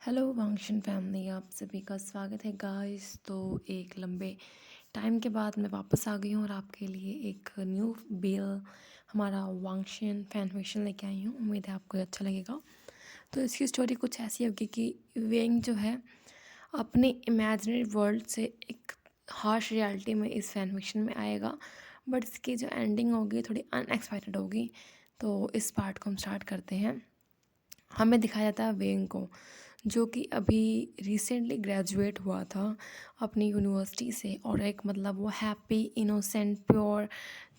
Hello वांगशन family, आप सभी का स्वागत है गाइस। तो एक लंबे टाइम के बाद मैं वापस आ गई हूँ और आपके लिए एक न्यू बेल हमारा वांगशन फैन फिक्शन लेके आई हूँ। उम्मीद है आपको अच्छा लगेगा। तो इसकी स्टोरी कुछ ऐसी होगी कि वेंग जो है अपने इमेजिनरी वर्ल्ड से एक हार्श रियलिटी में इस फैन फिक्शन में आएगा, बट इसकी जो एंडिंग होगी थोड़ी अनएक्सपेक्टेड होगी। तो इस पार्ट को हम स्टार्ट करते हैं। हमें दिखाया जाता है वेंग को, जो कि अभी रिसेंटली ग्रेजुएट हुआ था अपनी यूनिवर्सिटी से, और एक मतलब वो हैप्पी इनोसेंट प्योर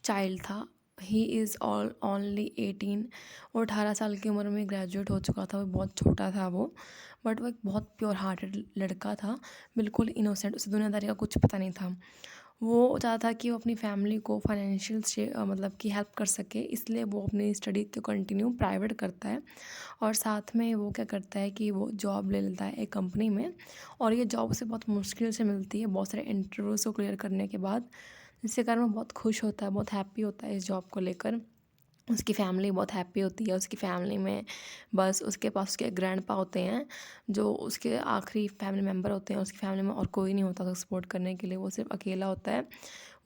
चाइल्ड था। ही इज़ ऑल ओनली 18 और 18 साल की उम्र में ग्रेजुएट हो चुका था। वो बहुत छोटा था वो, बट वो एक बहुत प्योर हार्टेड लड़का था, बिल्कुल इनोसेंट। उसे दुनियादारी का कुछ पता नहीं था। वो चाहता था कि वो अपनी फैमिली को फाइनेंशियल से मतलब कि हेल्प कर सके, इसलिए वो अपनी स्टडी को कंटिन्यू प्राइवेट करता है। और साथ में वो क्या करता है कि वो जॉब ले लेता है एक कंपनी में, और ये जॉब उसे बहुत मुश्किल से मिलती है, बहुत सारे इंटरव्यूज़ को क्लियर करने के बाद, जिसके कारण वो बहुत खुश होता है, बहुत हैप्पी होता है इस जॉब को लेकर। उसकी फैमिली बहुत हैप्पी होती है। उसकी फैमिली में बस उसके पास उसके ग्रैंडपा होते हैं, जो उसके आखिरी फैमिली मेम्बर होते हैं। उसकी फैमिली में और कोई नहीं होता था सपोर्ट करने के लिए, वो सिर्फ अकेला होता है।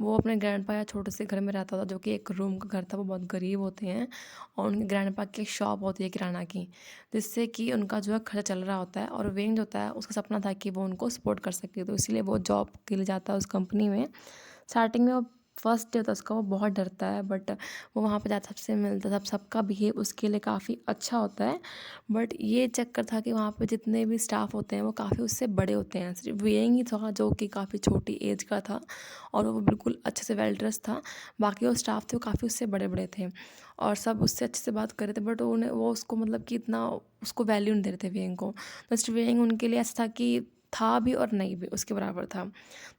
वो अपने ग्रैंडपा या छोटे से घर में रहता था, जो कि एक रूम का घर था। वो बहुत गरीब होते हैं और उनके ग्रैंडपा की एक शॉप होती है किराना की, जिससे कि उनका जो है खर्चा चल रहा होता है। और वेंग जो होता है उसका सपना था कि वो उनको सपोर्ट कर सके, तो इसीलिए वो जॉब के लिए जाता है उस कंपनी में। स्टार्टिंग में वो फर्स्ट डे होता है उसका, वो बहुत डरता है, बट वो वहाँ पे जाता है, सबसे मिलता है, सबका बिहेव उसके लिए काफ़ी अच्छा होता है। बट ये चक्कर था कि वहाँ पे जितने भी स्टाफ होते हैं वो काफ़ी उससे बड़े होते हैं। सिर्फ वेइंग ही था जो कि काफ़ी छोटी एज का था, और वो बिल्कुल अच्छे से वेल ड्रेस था। बाकी वो स्टाफ थे वो काफ़ी उससे बड़े बड़े थे, और सब उससे अच्छे से बात कर रहे थे, बट उन्हें वो उसको मतलब कि इतना उसको वैल्यू नहीं दे रहे थे वेइंग को। जस्ट वेइंग उनके लिए ऐसा था कि था भी और नहीं भी, उसके बराबर था।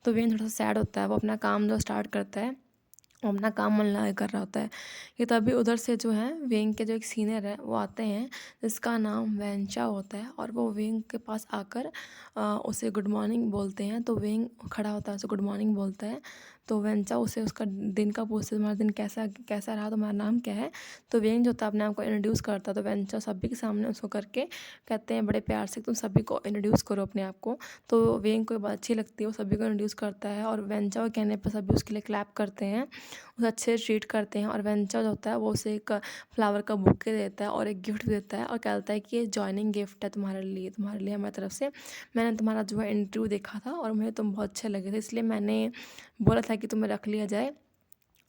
तो वेन थोड़ा सा सैड होता है। वो अपना काम जो स्टार्ट करता है, वो अपना काम मन लगा के कर रहा होता है कि तभी उधर से जो है वेंग के जो एक सीनियर है वो आते हैं, जिसका नाम वेंचा होता है। और वो वेंग के पास आकर उसे गुड मॉर्निंग बोलते हैं। तो वेंग खड़ा होता है, उसे गुड मॉर्निंग बोलता है। तो वेंचा उसे उसका दिन का पूछते, तुम्हारा दिन कैसा कैसा रहा, तुम्हारा नाम क्या है। तो वेंग जो होता है अपने आप को इंट्रोड्यूस करता है। तो वेंचा सभी के सामने उसको करके कहते हैं बड़े प्यार से, तुम सभी को इंट्रोड्यूस करो अपने आप को। तो वेंग को ये बात अच्छी लगती है, वो सभी को इंट्रोड्यूस करता है, और वेंचा के कहने पर सभी उसके लिए क्लैप करते हैं, उसे अच्छे से ट्रीट करते हैं। और वेंचा जो होता है वो उसे एक फ्लावर का बुके देता है और एक गिफ्ट देता है, और कहता है कि ये जॉइनिंग गिफ्ट है तुम्हारे लिए हमारी तरफ से। मैंने तुम्हारा जो है इंटरव्यू देखा था और मुझे तुम बहुत अच्छे लगे थे, इसलिए मैंने बोला था कि तुम्हें रख लिया जाए,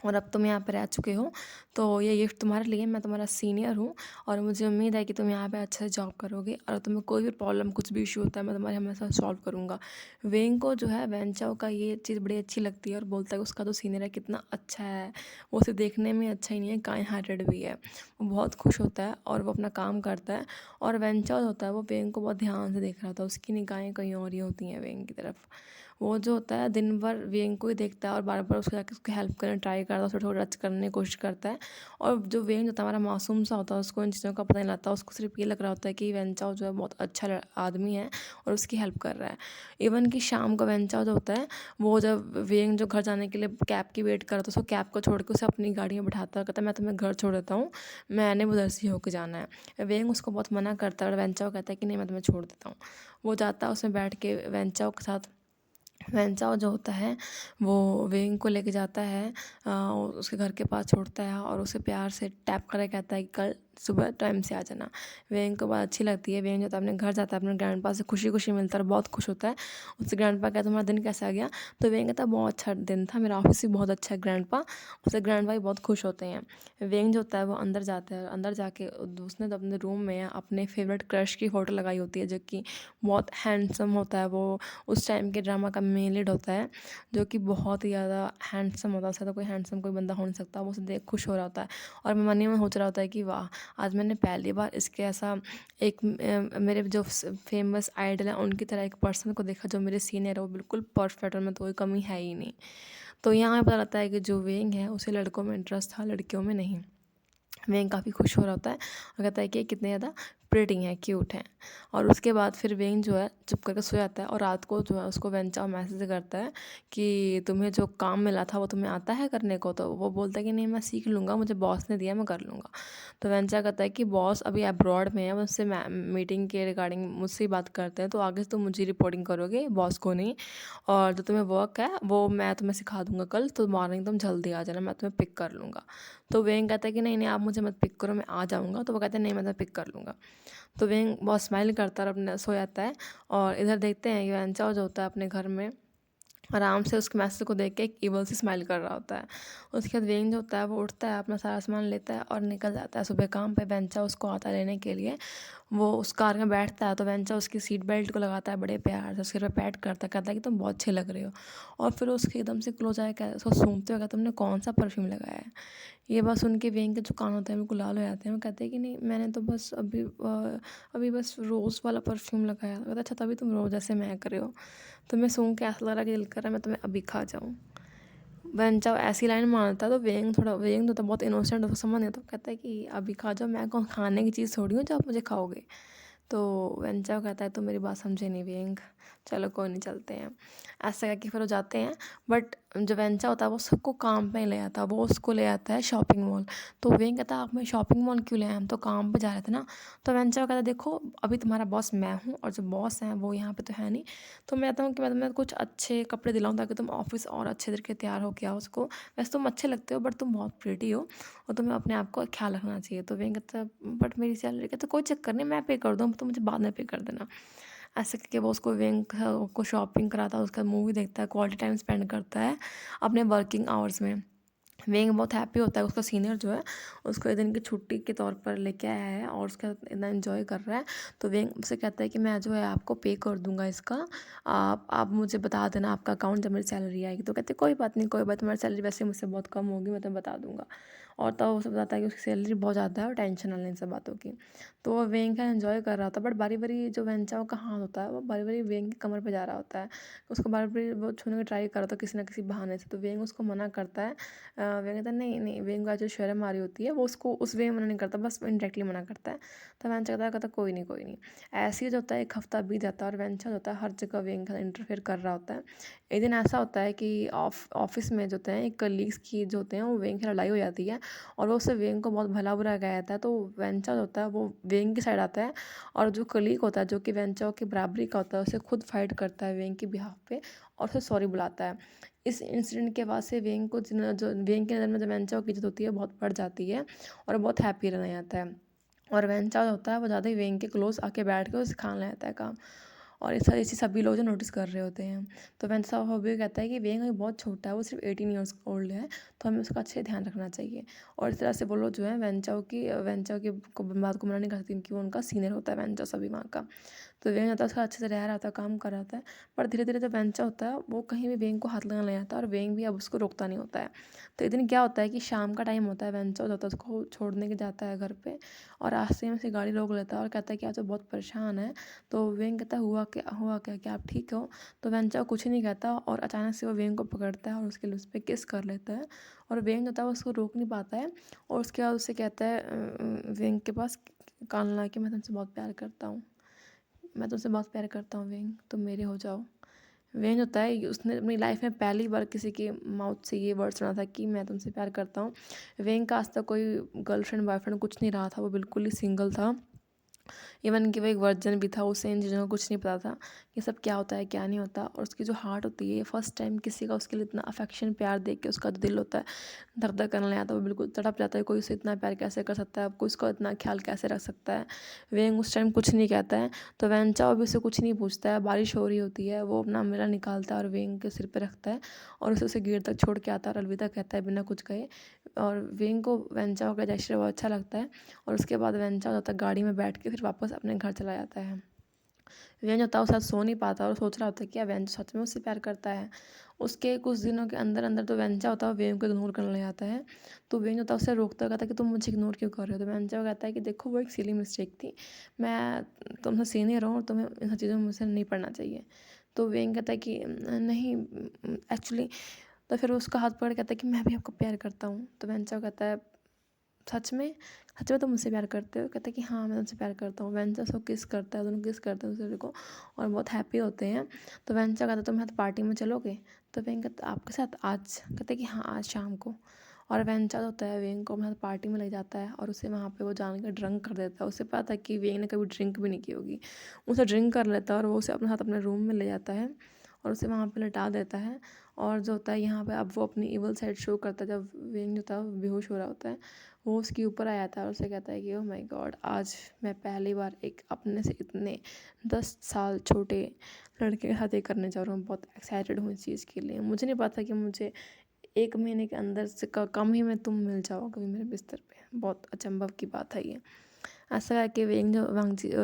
और अब तुम यहाँ पर रह चुके हो, तो ये गिफ्ट तुम्हारे लिए। मैं तुम्हारा सीनियर हूँ और मुझे उम्मीद है कि तुम यहाँ पे अच्छे से जॉब करोगे, और तुम्हें कोई भी प्रॉब्लम कुछ भी इशू होता है मैं तुम्हारे हमेशा सॉल्व करूँगा। वेंग को जो है वेंचाओ का ये चीज़ बड़ी अच्छी लगती है, और बोलता है कि उसका जो सीनियर है कितना अच्छा है, वो उसे देखने में अच्छा ही नहीं है, काइंड हार्टेड भी है। वो बहुत खुश होता है और वो अपना काम करता है। और वेंचाओ जो होता है वो वेंग को बहुत ध्यान से देख रहा था, उसकी निगाहें कहीं और ही होती हैं वेंग की तरफ। वो जो होता है दिन भर वेंग को ही देखता है और बार बार उसको जाके उसकी हेल्प करने ट्राई करता है, उसको थोड़ा टच करने की कोशिश करता है। और जो वेंग होता है हमारा मासूम सा होता है, उसको इन चीज़ों का पता नहीं लगता, उसको सिर्फ ये लग रहा होता है कि वेंचाओ जो है बहुत अच्छा आदमी है और उसकी हेल्प कर रहा है। इवन कि शाम को वेंचाओ जो होता है वो जब वेंग जो घर जाने के लिए कैब की वेट करता है, उसको कैब को छोड़ के उसे अपनी गाड़ी में बैठाता है, कहता है मैं तुम्हें घर छोड़ देता हूँ, मैंने उधर से होकर जाना है। वेंग उसको बहुत मना करता है और वेंचाओ कहता है कि नहीं मैं तुम्हें छोड़ देता हूँ। वो जाता है, उसमें बैठ के वेंचाओ के साथ वेंचाओ जो होता है वो वेंग को लेके जाता है, उसके घर के पास छोड़ता है और उसे प्यार से टैप करके कहता है कि कल सुबह टाइम से आ जाना। वेंग को बात अच्छी लगती है। वेंग जो होता है अपने घर जाता है, अपने ग्रैंडपा से खुशी खुशी मिलता है और बहुत खुश होता है। उससे ग्रैंडपा कहता है तुम्हारा दिन कैसा गया। तो वेंग कहता है बहुत अच्छा दिन था, मेरा ऑफिस भी बहुत अच्छा है ग्रैंडपा। उससे ग्रैंडपा भी बहुत खुश होते हैं। वेंग जो होता है वो अंदर जाता है, अंदर जाके उसने तो अपने रूम में अपने फेवरेट क्रश की फ़ोटो लगाई होती है, जो कि बहुत हैंडसम होता है। वो उस टाइम के ड्रामा का मेन लीड होता है, जो कि बहुत ही ज़्यादा हैंडसम होता है। उसका तो कोई हैंडसम कोई बंदा हो नहीं सकता। वो उसे देख खुश हो रहा होता है और मन ही में सोच रहा होता है कि वाह, आज मैंने पहली बार इसके ऐसा एक मेरे जो फेमस आइडल हैं उनकी तरह एक पर्सन को देखा, जो मेरे सीनियर है, वो बिल्कुल परफेक्ट और में तो कोई कमी है ही नहीं। तो यहाँ पता लगता है कि जो वेंग है उसे लड़कों में इंटरेस्ट था, लड़कियों में नहीं। वेंग काफ़ी खुश हो रहा होता है और कहता है कि ये कितने ज़्यादा प्रिटी हैं, क्यूट हैं। और उसके बाद फिर वेंग जो है चुप करके सो जाता है और रात को जो है उसको वेंचाओ मैसेज करता है कि तुम्हें जो काम मिला था वो तुम्हें आता है करने को। तो वो बोलता है कि नहीं, मैं सीख लूँगा, मुझे बॉस ने दिया, मैं कर लूँगा। तो वेंचा कहता है कि बॉस अभी अब्रॉड में है, मुझसे मीटिंग के रिगार्डिंग मुझसे ही बात करते हैं, तो आगे से तुम मुझे रिपोर्टिंग करोगे, बॉस को नहीं। और जो तुम्हें वर्क है वो मैं तुम्हें सिखा दूंगा कल, तो मॉर्निंग तुम जल्दी आ जाना, मैं तुम्हें पिक कर लूँगा। तो वेंग कहता है कि नहीं नहीं, आप मुझे मत पिक करो, मैं आ जाऊँगा। तो वो कहते हैं नहीं, मैं तुम्हें पिक कर लूँगा। तो वेंग बहुत स्माइल करता है और अपने सो जाता है। और इधर देखते हैं कि वेंचाओ जो होता है अपने घर में आराम से उसके मैसेज को देख के एक इवल सी स्माइल कर रहा होता है। उसके बाद वेंग जो होता है वो उठता है, अपना सारा सामान लेता है और निकल जाता है सुबह काम पे। वेंचा उसको आता है लेने के लिए। वो उस कार में बैठता है तो वेंचा उसकी सीट बेल्ट को लगाता है बड़े प्यार से, उसके पे पैट करता है, कहता है कि तुम बहुत अच्छे लग रहे हो। और फिर उसके एकदम से क्लोज आया, उसको सूंघते हुए कहता, तुमने कौन सा परफ्यूम लगाया है। ये बात सुन के वेंग के जो कान होते हैं बिल्कुल लाल हो जाते हैं। वो कहते हैं कि नहीं, मैंने तो बस अभी बस रोज़ वाला परफ्यूम लगाया। कहता अच्छा, तभी तुम रोज़ ऐसे महक रहे हो। तुम्हें सूंघ के ऐसा लग रहा है कि दिल कर रहा है मैं तुम्हें अभी खा जाऊँ। वेंचाओ ऐसी लाइन मारता है तो वेंग तो बहुत इनोसेंट, उसको समझ नहीं आता। तो कहता है कि अभी खा जाओ, मैं कौन खाने की चीज़ थोड़ी हूँ जो आप मुझे खाओगे। तो वेंचाओ कहता है तो मेरी बात समझे नहीं वेंग, चलो कोई नहीं, चलते हैं। ऐसा करके फिर वो जाते हैं। बट जो वेंचा होता है वो सबको काम पे ले आता है, वो उसको ले आता है शॉपिंग मॉल। तो वेंग कहता है आप मैं शॉपिंग मॉल क्यों ले आए, हम तो काम पे जा रहे थे ना। तो वेंचा कहता है देखो, अभी तुम्हारा बॉस मैं हूँ और जो बॉस है वो यहाँ पे तो है नहीं। तो मैं कहता हूँ कि मैं तुम्हें कुछ अच्छे कपड़े दिलाऊँ ताकि तुम ऑफिस और अच्छे तरीके तैयार हो के आओ। उसको वैसे तुम अच्छे लगते हो बट तुम बहुत प्रिटी हो और तुम्हें अपने आप को ख्याल रखना चाहिए। तो वेंग कहता है बट मेरी सैलरी, कहता कोई चक्कर नहीं, मैं पे कर दूँ, तो मुझे बाद में पे कर देना। ऐसे करके वो उसको वेंग को शॉपिंग कराता है, उसका मूवी देखता है, क्वालिटी टाइम स्पेंड करता है अपने वर्किंग आवर्स में। वेंग बहुत हैप्पी होता है, उसका सीनियर जो है उसको एक दिन की छुट्टी के तौर पर लेके आया है और उसका इतना एंजॉय कर रहा है। तो वेंग उससे कहता है कि मैं जो है आपको पे कर दूंगा इसका, आप मुझे बता देना आपका अकाउंट जब मेरी सैलरी आएगी। तो कहते हैं कोई बात नहीं, कोई बात, तुम्हारी सैलरी वैसे मुझसे बहुत कम होगी, मैं तुम्हें बता दूंगा। और तब उसे बताता है कि उसकी सैलरी बहुत ज़्यादा है और टेंशन ना लें इन सब बातों की। तो वो वेंग का एंजॉय कर रहा होता है। बट बारी बारी जो वेंचाओ का हाथ होता है वो बारी बारी वेंग की कमर पे जा रहा होता है। उसको बारी बारी वो छूने की ट्राई कर रहा होता है किसी ना किसी बहाने से। तो वेंग उसको मना करता है। वेंग कहता है नहीं नहीं, वेंग का जो शर्म आ रही होती है वो उसको उस वे में मना नहीं करता, बस इनडायरेक्टली मना करता है। तो वेंचा कहता कोई नहीं कोई नहीं। ऐसे ही जो होता है एक हफ्ता बीत जाता है और वेंचा जो होता है हर जगह वेंग का इंटरफेयर कर रहा होता है। एक दिन ऐसा होता है कि ऑफिस में जो होते हैं एक कलीग्स की जो होते हैं वो वेंग की लड़ाई हो जाती है और वो उससे वेंग को बहुत भला बुरा कहा जाता है। तो वेंचा जो होता है वो वेंग की साइड आता है और जो कलीग होता है जो कि वेंचा की बराबरी का होता है उसे खुद फाइट करता है वेंग के बिहाफ पे और उसे सॉरी बुलाता है। इस इंसिडेंट के बाद से वेंग को जो वेंग की नज़र में जो वेंचा की इज्जत होती है बहुत बढ़ जाती है और बहुत हैप्पी रहना जाता है। और वेंचा जो होता है वो ज़्यादा ही वेंग के क्लोज आके बैठ के उसे खाना रहता है काम। और इसे सभी लोग जो नोटिस कर रहे होते हैं। तो वेंचा हॉबी कहता है कि वेंग अभी बहुत छोटा है, वो सिर्फ 18 ईयर्स ओल्ड है, तो हमें उसका अच्छे ध्यान रखना चाहिए। और इस तरह से वो लोग जो है वेंचाओ की बात को मना नहीं कर सकती क्योंकि वो उनका सीनियर होता है वेंचा सभी वहाँ का। तो वेंग होता है उसका अच्छे से रह रहा होता है, काम कर रहा होता है। पर धीरे धीरे जो वेंचा होता है वो कहीं भी वेंग को हाथ लगाने लग जाता है और वेंग भी अब उसको रोकता नहीं होता है। तो एक दिन क्या होता है कि शाम का टाइम होता है, वेंचा होता है उसको छोड़ने के जाता है घर पे और रास्ते में से गाड़ी रोक लेता है और कहता है कि आज तो बहुत परेशान है। तो वेंग कहता है हुआ क्या, क्या आप ठीक हो। तो वेंचा कुछ नहीं कहता और अचानक से वो वेंग को पकड़ता है और उसके लिप्स पे किस कर लेता है। और वेंग होता है वो उसको रोक नहीं पाता है और उसके बाद उससे कहता है वेंग के पास कान ला के मैं तुमसे बहुत प्यार करता हूँ, मैं तुमसे बहुत प्यार करता हूँ वेंग, तुम मेरे हो जाओ। वेंग होता है उसने अपनी लाइफ में पहली बार किसी के माउथ से ये वर्ड सुना था कि मैं तुमसे प्यार करता हूँ। वेंग का आज तक कोई गर्लफ्रेंड बॉयफ्रेंड कुछ नहीं रहा था, वो बिल्कुल ही सिंगल था। इवन कि वो एक वर्जन भी था, उसे इन चीज़ों का कुछ नहीं पता था कि सब क्या होता है क्या नहीं होता। और उसकी जो हार्ट होती है फर्स्ट टाइम किसी का उसके लिए इतना अफेक्शन प्यार देख के उसका जो दिल होता है धक धक करने लग जाता है, वो बिल्कुल तड़प जाता है। कोई उसे इतना प्यार कैसे कर सकता है, कोई उसका इतना ख्याल कैसे रख सकता है। वेंग उस टाइम कुछ नहीं कहता है। तो वेंचाओ भी उसे कुछ नहीं पूछता है। बारिश हो रही होती है, वो अपना मिरर निकालता है और वेंग के सिर पर रखता है और उसे गेट तक छोड़ के आता है और अलविदा कहता है बिना कुछ कहे। और वेंग को वेंचाओ का जेस्चर बहुत अच्छा लगता है। और उसके बाद वेंचा होता है गाड़ी में बैठ के फिर वापस अपने घर चला जाता है। वेंच होता है वो साथ सो नहीं पाता और सोच रहा होता है कि वेंच सच में उससे प्यार करता है। उसके कुछ दिनों के अंदर अंदर तो वेंचा होता है वेंग को इग्नोर करने लग जाता है। तो वेंच होता है उसे रोकता कहता है कि तुम मुझे इग्नोर क्यों कर रहे हो। तो वेंचा कहता है कि देखो वो एक सिली मिस्टेक थी, मैं तुमसे सीनियर हूँ और तुम्हें इन सब चीज़ों में मुझसे नहीं पढ़ना चाहिए। तो वेंग कहता है कि नहीं एक्चुअली। तो फिर उसका हाथ पकड़ कहता है कि मैं भी आपको प्यार करता हूँ। तो वेंचा कहता है सच में तुम मुझसे प्यार करते हो? कहता है कि हाँ मैं तुमसे प्यार करता हूँ। वेंचा उसको किस करता है, दोनों किस करते हैं दूसरे को और बहुत हैप्पी होते हैं। तो वेंचा कहता है तुम साथ पार्टी में चलोगे? तो वेंग कहता आपके साथ आज? कहता है कि हाँ आज शाम को। और वेंचा जो होता है वेंग को अपने साथ पार्टी में ले जाता है और उसे वहाँ पे वो जान के ड्रंक कर देता है। उसे पता है कि वेंग ने कभी ड्रिंक भी नहीं की होगी। उसे ड्रिंक कर लेता है और वो उसे अपने साथ अपने रूम में ले जाता है और उसे वहाँ पे लिटा देता है। और जो होता है यहाँ पे अब वो अपनी इवल साइड शो करता है। जब वेंग जो था वो बेहोश हो रहा होता है, वो उसके ऊपर आ जाता है और उसे कहता है कि ओह माय गॉड, आज मैं पहली बार एक अपने से इतने 10 साल छोटे लड़के के साथ ये करने जा रहा हूँ। बहुत एक्साइटेड हूँ इस चीज़ के लिए। मुझे नहीं पता कि मुझे 1 महीने के अंदर से कम ही में तुम मिल जाओ कभी मेरे बिस्तर पे। बहुत अचंभव की बात है ये। ऐसा है कि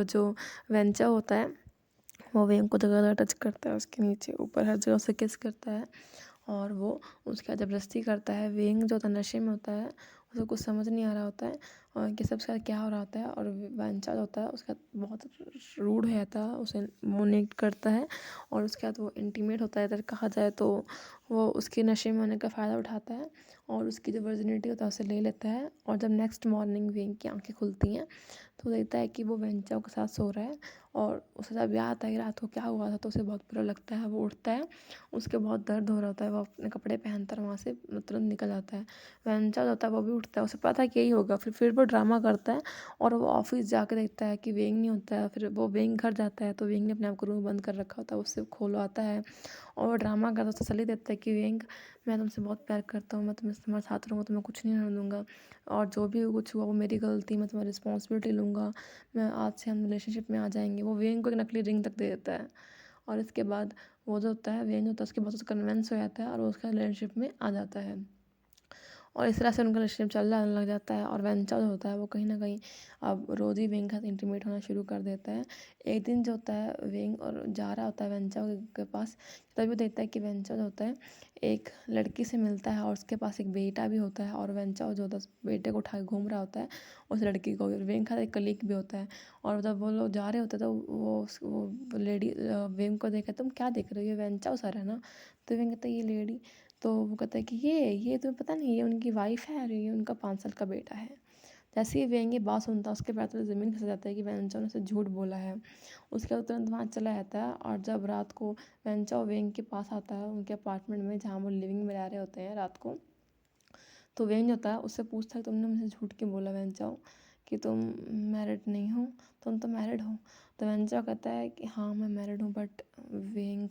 जो वेंचा होता है वो वेंग को जगह जगह टच करता है, उसके नीचे ऊपर हर जगह से किस करता है और वो उसका ज़बरदस्ती करता है। वेंग जो होता है नशे में होता है, उसे कुछ समझ नहीं आ रहा होता है और कि सबसे क्या हो रहा होता है। और वेंचा जो होता है उसका बहुत रूड हो जाता है, उसे मोनेट करता है और उसके बाद वो इंटीमेट होता है इधर कहा जाए तो। वो उसके नशे में होने का फ़ायदा उठाता है और उसकी जो वर्जिनिटी होता है उसे ले लेता है। और जब नेक्स्ट मॉर्निंग वेंग की आंखें खुलती हैं तो देखता है कि वो वेंचा के साथ सो रहा है और उसे जब याद आता है कि रात को क्या हुआ था तो उसे बहुत बुरा लगता है। वो उठता है, उसके बहुत दर्द हो रहा होता है, वो अपने कपड़े पहनता है वहाँ से तुरंत निकल जाता है। वेंचा जो होता है वो भी उठता है, उसे पता है कि यही होगा। फिर वो ड्रामा करता है और वो ऑफिस जाके देखता है कि वेंग नहीं होता है। फिर वो वेंग घर जाता है तो वेंग ने अपने आप को रूम बंद कर रखा होता है, उससे खुलवाता है और वो ड्रामा करता है, तसल्ली देता है कि वेंग मैं तुमसे बहुत प्यार करता हूँ, मैं तुम्हारे साथ रहूँगा, तुम्हें कुछ नहीं होने दूँगा और जो भी कुछ हुआ वो मेरी गलती, मैं तुम्हारी रिस्पॉन्सिबिलिटी लूँगा, मैं आज से हम रिलेशनशिप में आ जाएंगे। वो वेंग को एक नकली रिंग तक दे देता है और इसके बाद वो जो होता है वेंग होता है उसके बाद उससे कन्विंस हो जाता है और वो उसका रिलेशनशिप में आ जाता है और इस तरह से उनका रिलेशनशिप चलने लग जाता है। और वेंचा जो होता है वो कहीं ना कहीं अब रोज ही वेंग के साथ इंटीमेट होना शुरू कर देता है। एक दिन जो होता है वेंग और जा रहा होता है वेंचा के पास, तभी वो देखता है कि वेंचा जो होता है एक लड़की से मिलता है और उसके पास एक बेटा भी होता है और वेंचा जो होता है बेटे को उठा के घूम रहा होता है उस लड़की को। वेंग का एक कलीग भी होता है और जब वो लोग जा रहे होते हैं तो वो लेडी वेंग को देखा, तुम क्या देख रही हो, ये वेंचा सर है ना? तो वेंग कहता है ये लेडी, तो वो कहता है कि ये तुम्हें पता नहीं ये उनकी वाइफ है और ये उनका 5 साल का बेटा है। जैसे ही वेंग ये बात सुनता है उसके पैर तले ज़मीन खिसक जाता है कि वेंचा ने उसे झूठ बोला है। उसके बाद तुरंत वहाँ चला जाता है और जब रात को वेंचा और वेंग के पास आता है उनके अपार्टमेंट में जहाँ वो लिविंग में रह रहे होते हैं रात को, तो वेंग जो होता है उससे पूछता है तुमने मुझे झूठ क्यों बोला वेंचाओ कि तुम मैरिड नहीं हो, तुम तो मैरिड हो। तो वेंचाओ कहता है कि हाँ मैं मैरिड हूँ बट वेंग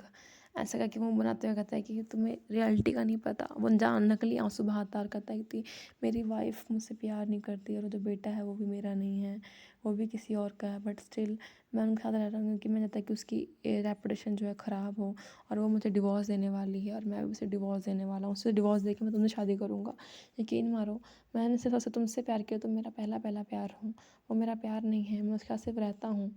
ऐसा करके मुँह बनाते हुए कहता है कि तुम्हें रियलिटी का नहीं पता। वो जान नकली आंसू बहाता और कहता है कि मेरी वाइफ मुझसे प्यार नहीं करती और जो बेटा है वो भी मेरा नहीं है, वो भी किसी और का है, बट स्टिल मैं उनके साथ रह रहा हूँ क्योंकि मैं चाहता कि उसकी रेपुटेशन जो है ख़राब हो और वो मुझे डिवोर्स देने वाली है और मैं भी उसे डिवोर्स देने वाला हूँ। उससे डिवोर्स दे के मैं तुमसे शादी करूँगा। यकीन मारो मैंने सिर्फ उससे तुमसे प्यार किया, तुम मेरा पहला पहला प्यार हूँ, वो मेरा प्यार नहीं है, मैं उसके साथ सिर्फ रहता हूँ।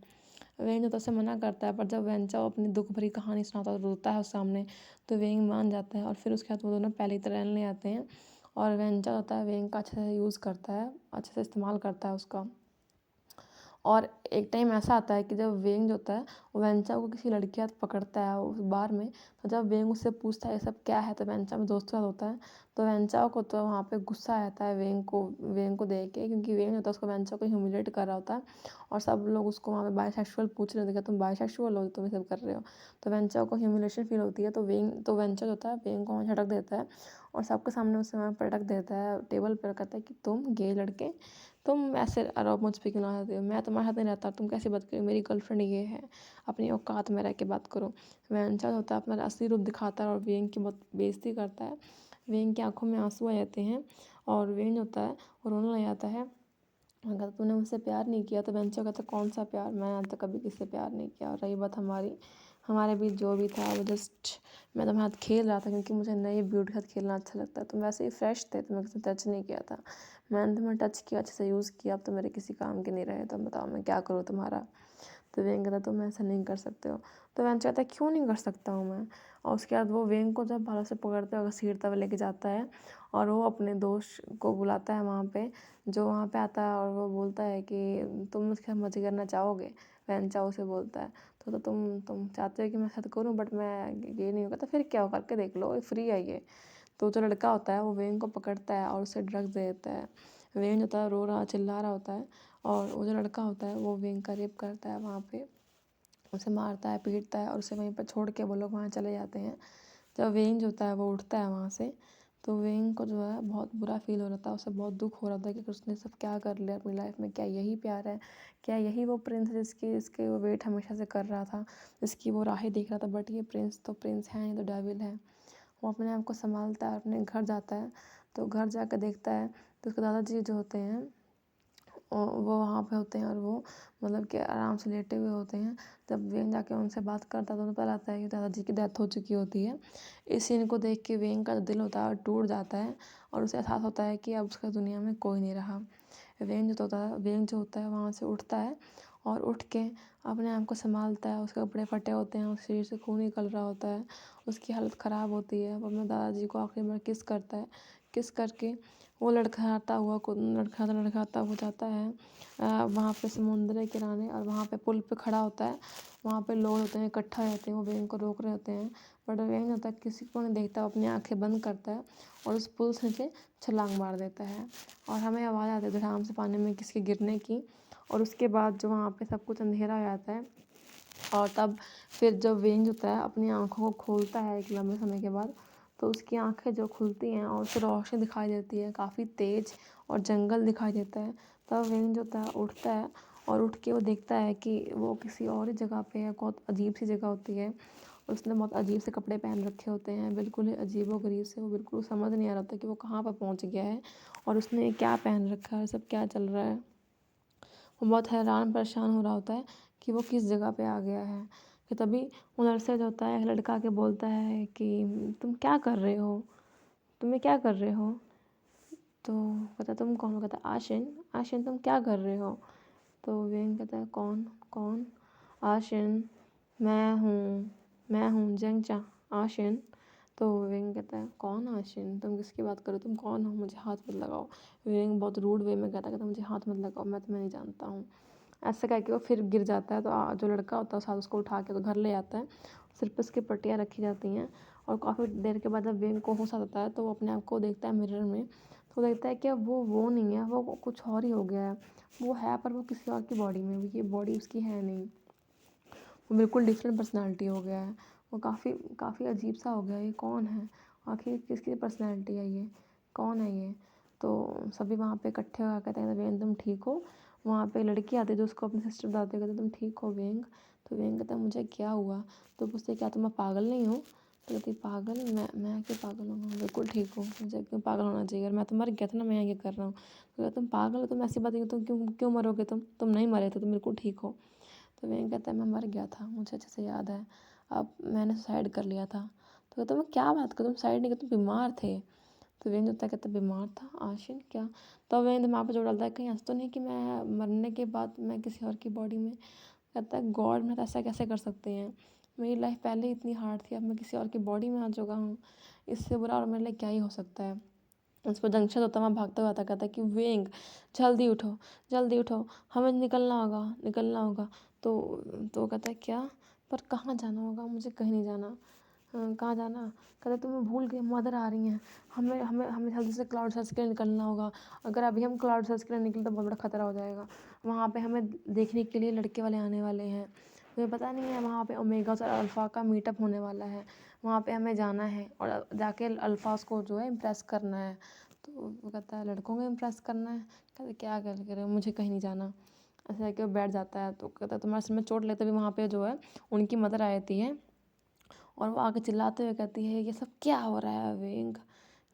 वेंग तो उससे मना करता है पर जब वेंचा अपनी दुख भरी कहानी सुनाता है रोता है उस सामने, तो वेंग मान जाता है और फिर उसके बाद वो दोनों पहले की तरह रहने आते हैं। और वेंचा होता है वेंग का अच्छे से यूज़ करता है, अच्छे से इस्तेमाल करता है उसका। और एक टाइम ऐसा आता है कि जब वेंग जो होता है वो वेंचा को किसी लड़की के हाथ पकड़ता है उस बार में, तो जब वेंग उससे पूछता है ये सब क्या है तो वेंचा में दोस्तों का होता है, तो वेंचा को तो वहाँ पे गुस्सा आता है वेंग को देख के, क्योंकि वेंग होता है उसको वेंचा को ह्यूमिलेट कर रहा होता है और सब लोग उसको वहाँ पे बायसेक्सुअल पूछ रहे थे कि तुम बायसेक्सुअल हो, तुम ये सब कर रहे हो। तो वेंचा को ह्यूमिलेशन फील होती है तो वेंचा जो होता है वेंग को वहाँ झटक देता है और सबके सामने उसे वहाँ पटक देता है टेबल पर, कहता है कि तुम गे लड़के तुम ऐसे मुझ पे क्यों ना आते हो, मैं तुम्हारे साथ नहीं रहता, तुम कैसे बात करो, मेरी गर्लफ्रेंड ये है, अपनी औकात में रह के बात करो। वेंचा होता है अपना असली रूप दिखाता है और वेंग की बहुत बेइज्जती करता है। वेंग की आंखों में आंसू आ जाते हैं और वेंग होता है वो रोने लग जाता है। अगर तूने मुझसे प्यार नहीं किया तो वेंचा कहता कौन सा प्यार, मैंने आज तक कभी किसी से प्यार नहीं किया, और रही बात हमारे बीच जो भी था वो जस्ट मैं तुम्हारे साथ खेल रहा था क्योंकि मुझे नई ब्यूटी के साथ खेलना अच्छा लगता है, तुम वैसे ही फ्रेश थे, तुम्हें किसी टच नहीं किया था, मैंने तुम्हें टच किया, अच्छे से यूज़ किया, अब तो मेरे किसी काम के नहीं रहे, तो बताओ मैं क्या करूँ तुम्हारा। तो वेंग कहता तुम ऐसा नहीं कर सकते हो। तो वेंग कहता है क्यों नहीं कर सकता हूँ मैं। और उसके बाद वो वेंग को जब बालों से पकड़ते हुए घसीटता हुआ लेके जाता है और वो अपने दोस्त को बुलाता है वहाँ पे, जो वहाँ पे आता है और वो बोलता है कि तुम उसके साथ मजे करना चाहोगे। वेंचा उसे बोलता है तो तुम चाहते हो कि मैं साथ करूँ बट मैं ये नहीं होगा, तो फिर क्या हो करके देख लो, फ्री है ये। तो जो लड़का होता है वो वेंग को पकड़ता है और उसे ड्रग्स दे देता है। वेन होता है रो रहा चिल्ला रहा होता है, और वो जो लड़का होता है वो वेन का रेप करता है वहाँ पे, उसे मारता है पीटता है और उसे वहीं पर छोड़ के वो लोग वहाँ चले जाते हैं। जब वेन जो होता है वो उठता है वहाँ से, तो वेन को जो है बहुत बुरा फील हो रहा था, उसे बहुत दुख हो रहा था कि उसने सब क्या कर लिया अपनी लाइफ में। क्या यही प्यार है? क्या यही वो प्रिंस है जिसकी इसके वो वेट हमेशा से कर रहा था, जिसकी वो राहें देख रहा था? बट ये प्रिंस तो प्रिंस है नहीं, तो डेविल है। वो अपने आप को संभालता है, अपने घर जाता है, तो घर जाकर देखता है तो उसके दादाजी जो होते हैं वो वहाँ पे होते हैं, और वो मतलब कि आराम से लेटे हुए होते हैं। जब वेन जाके उनसे बात करता है तो उन्हें पता लगता है कि दादाजी की डेथ हो चुकी होती है। इस सीन को देख के वेन का जो दिल होता है टूट जाता है, और उसे एहसास होता है कि अब उसका दुनिया में कोई नहीं रहा। वेन जो होता है वहाँ से उठता है, और उठ के अपने आप को संभालता है। उसके कपड़े फटे होते हैं, उसके शरीर से खून निकल रहा होता है, उसकी हालत ख़राब होती है। वो अपने दादाजी को आखिरी बार किस करता है, किस करके वो लड़खड़ाता हो जाता है वहाँ पे समुद्र के किनारे, और वहाँ पे पुल पे खड़ा होता है। वहाँ पे लोग होते हैं इकट्ठा रहते हैं, वो वेन को रोक रहे होते हैं, बट वेन होता है किसी को नहीं देखता, वो अपनी आंखें बंद करता है और उस पुल से नीचे छलांग मार देता है। और हमें आवाज़ आती है धड़ाम से पानी में किसके गिरने की, और उसके बाद जो वहाँ पे सब कुछ अंधेरा हो जाता है। और तब फिर जब वेन होता है अपनी आँखों को खोलता है एक लंबे समय के बाद, तो उसकी आँखें जो खुलती हैं और उसे रोशनी दिखाई देती है काफ़ी तेज़, और जंगल दिखाई देता है। तब वेन जो होता है उठता है, और उठ के वो देखता है कि वो किसी और ही जगह पे है। बहुत अजीब सी जगह होती है, उसने बहुत अजीब से कपड़े पहन रखे होते हैं, बिल्कुल ही अजीबो-गरीब से। वो बिल्कुल समझ नहीं आ रहा था कि वो कहाँ पर पहुँच गया है और उसने क्या पहन रखा है, सब क्या चल रहा है। वो बहुत हैरान परेशान हो रहा होता है कि वो किस जगह पे आ गया है। कि तभी उधर से जो होता है एक लड़का आके बोलता है कि तुम क्या कर रहे हो, तुम्हें क्या कर रहे हो? तो कहता तुम कौन हो? कहता आशिन, आशिन तुम क्या कर रहे हो? तो वेन कहता है कौन कौन? आशिन, मैं हूँ जंगचा आशिन। तो वेंग कहता है कौन आशिन, तुम किसकी बात करो, तुम कौन हो, मुझे हाथ मत लगाओ। वेंग बहुत रूड वे में कहता मुझे हाथ मत लगाओ, मैं तुम्हें नहीं जानता हूँ। ऐसे करके वो फिर गिर जाता है, तो जो लड़का होता है साथ उसको उठा के तो घर ले आता है। सिर पर उसकी पट्टियाँ रखी जाती हैं, और काफ़ी देर के बाद जब वेंग को होश आता है तो वो अपने आप को देखता है मिरर में, तो देखता है कि अब वो नहीं है, वो कुछ और ही हो गया है। वो है पर वो किसी और की बॉडी में, ये बॉडी उसकी है नहीं, वो बिल्कुल डिफरेंट पर्सनैलिटी हो गया है। वो काफ़ी काफ़ी अजीब सा हो गया, ये कौन है आखिर, किसकी पर्सनैलिटी है ये, कौन है ये? तो सभी वहाँ पे इकट्ठे होकर कहते हैं वेंग तुम ठीक हो? वहाँ पे लड़की आती है जो उसको अपनी सिस्टर बताती है, कहते तुम ठीक हो वेंग? तो वेंग कहता है मुझे क्या हुआ? तो पूछते क्या तुम पागल नहीं हो? तो कहती पागल, मैं क्यों पागल हूँ, बिल्कुल ठीक हूँ, मुझे क्यों पागल होना चाहिए, और मैं तो मर गया था ना, मैं ये कर रहा हूँ। तो कहता तुम पागल हो, तुम ऐसी बात तुम क्यों क्यों मरोगे, तुम नहीं मरे थे, तुम बिल्कुल ठीक हो। तो वेंग कहता है मैं मर गया था, मुझे अच्छे से याद है, अब मैंने सुसाइड कर लिया था। तो कहता मैं क्या बात कर, तुम साइड नहीं कर, तुम बीमार थे। तो वेंग होता है कहता बीमार था आशिन क्या? तो वेंग दिमाग पे जोर डालता है कहीं ऐसा तो नहीं कि मैं मरने के बाद मैं किसी और की बॉडी में। कहता है गॉड मैं ऐसा कैसे कर सकते हैं, मेरी लाइफ पहले ही इतनी हार्ड थी, अब मैं किसी और की बॉडी में आ चुका हूँ, इससे बुरा और मेरे लिए क्या ही हो सकता है। उस पर जंक्शन होता वहाँ भागता हुआ आता कहता कि वेंग जल्दी उठो, जल्दी उठो, हमें निकलना होगा, निकलना होगा। तो कहता है क्या, पर कहाँ जाना होगा, मुझे कहीं नहीं जाना। कहाँ जाना? कहता तुम्हें भूल गए, मदर आ रही हैं, हमें हमें हमें जल्दी से क्लाउड सर्च के लिए निकलना होगा। अगर अभी हम क्लाउड सर्च के लिए निकले तो बहुत बड़ा खतरा हो जाएगा। वहाँ पे हमें देखने के लिए लड़के वाले आने वाले हैं, तुम्हें पता नहीं है वहाँ पे ओमेगा और अल्फ़ा का मीटअप होने वाला है, वहाँ पे हमें जाना है और जाके अल्फ़ास को जो है इम्प्रेस करना है। तो वो कहता है लड़कों को इम्प्रेस करना है? कहते क्या कर रहे हो, मुझे कहीं नहीं जाना। ऐसे करके वो बैठ जाता है। तो कहता है तुम्हारे सिर में चोट लगती है, तभी वहाँ पे जो है उनकी मदर आई होती है, और वो आके चिल्लाते हुए कहती है ये सब क्या हो रहा है वेंग,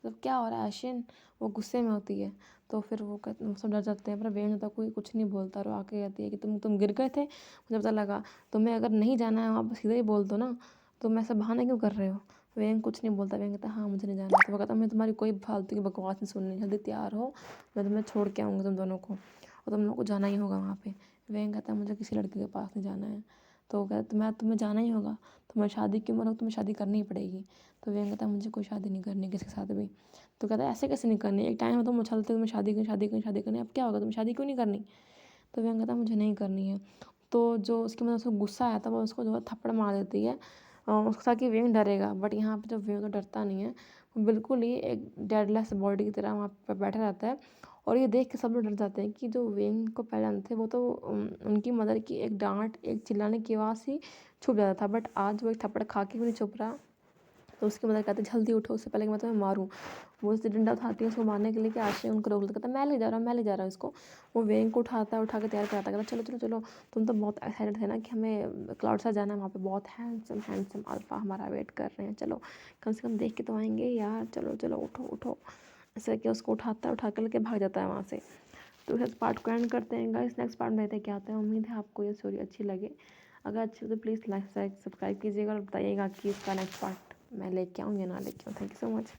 सब क्या हो रहा है आशिन? वो गुस्से में होती है। तो फिर वो कहते वो सब डर जाते हैं, पर वेंग होता कोई कुछ नहीं बोलता, और वो आके कहती है कि तुम गिर गए थे, मुझे पता लगा, तुम्हें अगर नहीं जाना है वहाँ पर सीधे ही बोल दो ना, तुम ऐसा बहाना क्यों कर रहे हो? वेंग कुछ नहीं बोलता, वेंग कहता हाँ मुझे नहीं जाना। तो वो कहता मैं तुम्हारी कोई फालतू की बकवास नहीं सुननी, जल्दी तैयार हो, मैं तुम्हें छोड़ के आऊँगा तुम दोनों को, और तुम लोग को जाना ही होगा वहाँ पे। वेंग कहता है मुझे किसी लड़के के पास नहीं जाना है। तो वो कहता मैं तुम्हें जाना ही होगा, तुम्हें शादी की उम्र हो, तुम्हें शादी करनी ही पड़ेगी। तो वेंग कहता मुझे कोई शादी नहीं करनी किसी के साथ भी। तो कहता है ऐसे कैसे नहीं करनी, एक टाइम में तुम उछलते तुम्हें शादी करनी, अब क्या होगा, तुम शादी क्यों नहीं करनी? तो वेंग कहता मुझे नहीं करनी है। तो जो उसकी मतलब उसको गुस्सा आया था वो उसको जो है थप्पड़ मार देती है, उसको ताकि वेंग डरेगा। बट यहाँ पे जब वेंग तो डरता नहीं है, वो बिल्कुल ही एक डेडलेस बॉडी की तरह वहाँ पर बैठा रहता है, और ये देख के सब लोग डर जाते हैं कि जो वेंग को पहचानते थे वो तो उनकी मदर की एक डांट, एक चिल्लाने की आवाज़ ही छुप जाता था। बट आज वो एक थप्पड़ खा के भी नहीं छुप रहा। तो उसकी मदर कहती जल्दी उठो, उससे पहले कि मैं तुम्हें मारूं। वो उससे डंडा उठाती है उसको मारने के लिए कि आशय उनको रोक लेता, कहता मैं ले जा रहा हूँ, मैं ले जा रहा हूँ इसको। वो वेंग को उठाता है, उठा के तैयार कराता है, कहता चलो चलो चलो, तुम तो बहुत एक्साइटेड थे ना कि हमें क्लाउड सा जाना है, वहाँ पे बहुत हैंडसम हैंडसम अल्फा हमारा वेट कर रहे हैं, चलो कम से कम देख के तो आएंगे यार, चलो चलो उठो उठो। ऐसे करके उसको उठाता है, उठा के लेके भाग जाता है वहाँ से। तो इस पार्ट को एंड करते हैं गाइस, नेक्स्ट पार्ट में देखते हैं क्या आता है। उम्मीद है आपको ये स्टोरी अच्छी लगे। अगर अच्छी हो तो प्लीज़ लाइक सब्सक्राइब कीजिएगा और बताइएगा कि इसका नेक्स्ट पार्ट मैं लेके आऊँ या ना लेके आऊँ। Thank you so much.